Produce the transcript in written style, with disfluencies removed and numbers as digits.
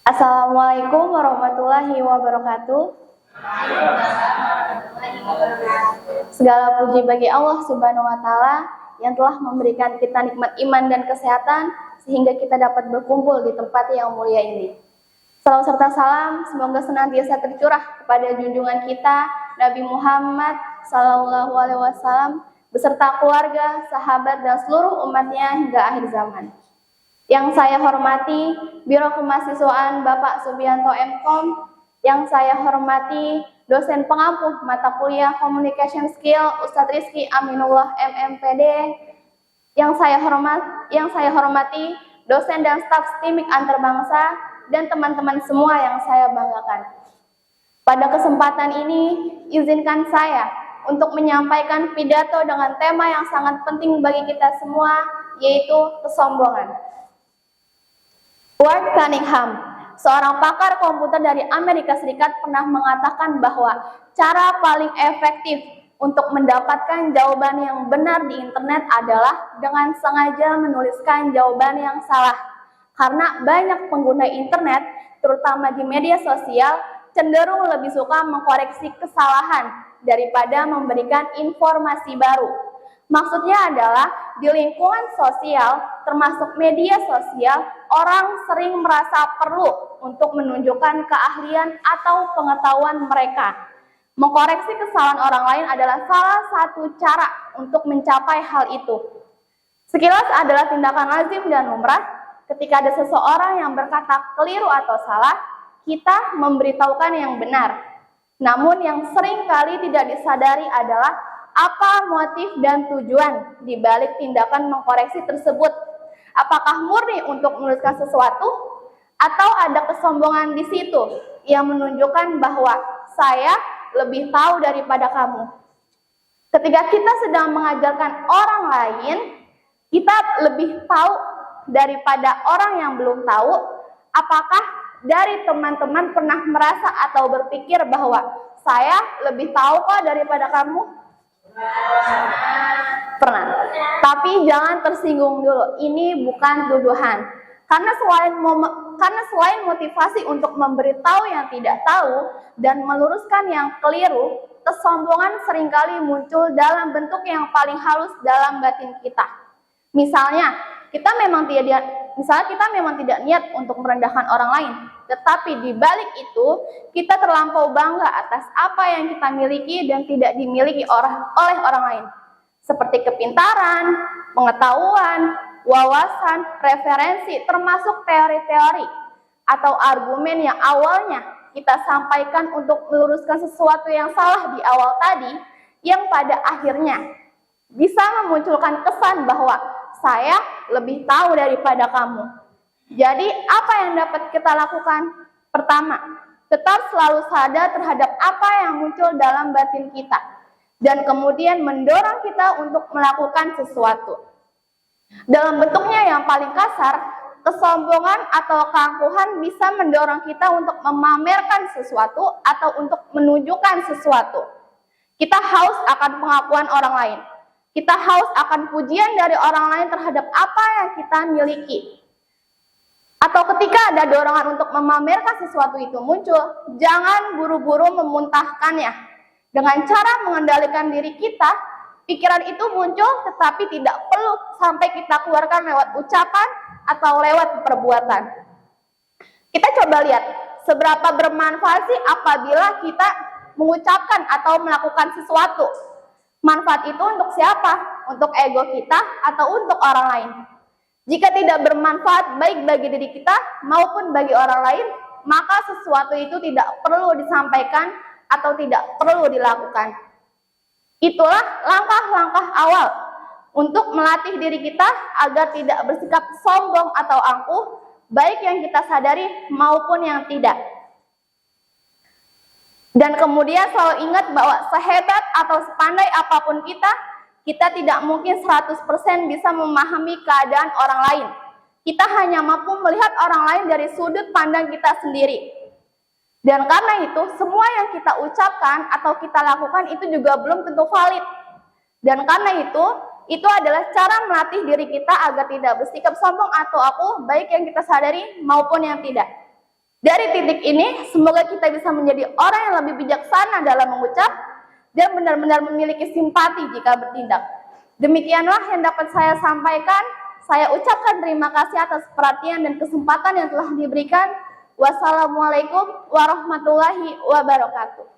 Assalamualaikum warahmatullahi wabarakatuh. Segala puji bagi Allah Subhanahu wa Ta'ala yang telah memberikan kita nikmat iman dan kesehatan sehingga kita dapat berkumpul di tempat yang mulia ini. Salam serta salam semoga senantiasa tercurah kepada junjungan kita Nabi Muhammad Sallallahu Alaihi Wasallam beserta keluarga, sahabat dan seluruh umatnya hingga akhir zaman. Yang saya hormati Biro Kemahasiswaan Bapak Subianto M.Com, yang saya hormati dosen pengampu mata kuliah Communication Skill Ustadz Rizky Aminullah MMPD, yang saya hormati dosen dan staf STIMIK Antarbangsa dan teman-teman semua yang saya banggakan. Pada kesempatan ini, izinkan saya untuk menyampaikan pidato dengan tema yang sangat penting bagi kita semua, yaitu kesombongan. Ward Cunningham, seorang pakar komputer dari Amerika Serikat, pernah mengatakan bahwa cara paling efektif untuk mendapatkan jawaban yang benar di internet adalah dengan sengaja menuliskan jawaban yang salah. Karena banyak pengguna internet, terutama di media sosial, cenderung lebih suka mengkoreksi kesalahan daripada memberikan informasi baru. Maksudnya adalah di lingkungan sosial, termasuk media sosial, orang sering merasa perlu untuk menunjukkan keahlian atau pengetahuan mereka. Mengkoreksi kesalahan orang lain adalah salah satu cara untuk mencapai hal itu. Sekilas adalah tindakan lazim dan lumrah. Ketika ada seseorang yang berkata keliru atau salah, kita memberitahukan yang benar. Namun yang sering kali tidak disadari adalah apa motif dan tujuan di balik tindakan mengkoreksi tersebut. Apakah murni untuk menuliskan sesuatu atau ada kesombongan di situ yang menunjukkan bahwa saya lebih tahu daripada kamu. Ketika kita sedang mengajarkan orang lain, kita lebih tahu daripada orang yang belum tahu. Apakah dari teman-teman pernah merasa atau berpikir bahwa saya lebih tahu kok daripada kamu? Pernah. Tapi jangan tersinggung dulu. Ini bukan tuduhan. Karena selain motivasi untuk memberitahu yang tidak tahu dan meluruskan yang keliru, kesombongan seringkali muncul dalam bentuk yang paling halus dalam batin kita. Misalnya, kita memang tidak niat untuk merendahkan orang lain, tetapi di balik itu kita terlampau bangga atas apa yang kita miliki dan tidak dimiliki oleh orang lain, seperti kepintaran, pengetahuan, wawasan, referensi, termasuk teori-teori atau argumen yang awalnya kita sampaikan untuk meluruskan sesuatu yang salah di awal tadi, yang pada akhirnya bisa memunculkan kesan bahwa saya lebih tahu daripada kamu. Jadi apa yang dapat kita lakukan? Pertama, tetap selalu sadar terhadap apa yang muncul dalam batin kita, dan kemudian mendorong kita untuk melakukan sesuatu. Dalam bentuknya yang paling kasar, kesombongan atau keangkuhan bisa mendorong kita untuk memamerkan sesuatu atau untuk menunjukkan sesuatu. Kita haus akan pengakuan orang lain. Kita haus akan pujian dari orang lain terhadap apa yang kita miliki. Atau ketika ada dorongan untuk memamerkan sesuatu itu muncul, jangan buru-buru memuntahkannya. Dengan cara mengendalikan diri kita, pikiran itu muncul tetapi tidak perlu sampai kita keluarkan lewat ucapan atau lewat perbuatan. Kita coba lihat, seberapa bermanfaat sih apabila kita mengucapkan atau melakukan sesuatu. Manfaat itu untuk siapa? Untuk ego kita atau untuk orang lain? Jika tidak bermanfaat baik bagi diri kita maupun bagi orang lain, maka sesuatu itu tidak perlu disampaikan atau tidak perlu dilakukan. Itulah langkah-langkah awal untuk melatih diri kita agar tidak bersikap sombong atau angkuh, baik yang kita sadari maupun yang tidak. Dan kemudian selalu ingat bahwa sehebat atau sepandai apapun kita tidak mungkin 100% bisa memahami keadaan orang lain. Kita hanya mampu melihat orang lain dari sudut pandang kita sendiri. Dan karena itu, semua yang kita ucapkan atau kita lakukan itu juga belum tentu valid. Dan karena itu adalah cara melatih diri kita agar tidak bersikap sombong atau angkuh, baik yang kita sadari maupun yang tidak. Dari titik ini, semoga kita bisa menjadi orang yang lebih bijaksana dalam mengucap dan benar-benar memiliki simpati jika bertindak. Demikianlah yang dapat saya sampaikan. Saya ucapkan terima kasih atas perhatian dan kesempatan yang telah diberikan. Wassalamualaikum warahmatullahi wabarakatuh.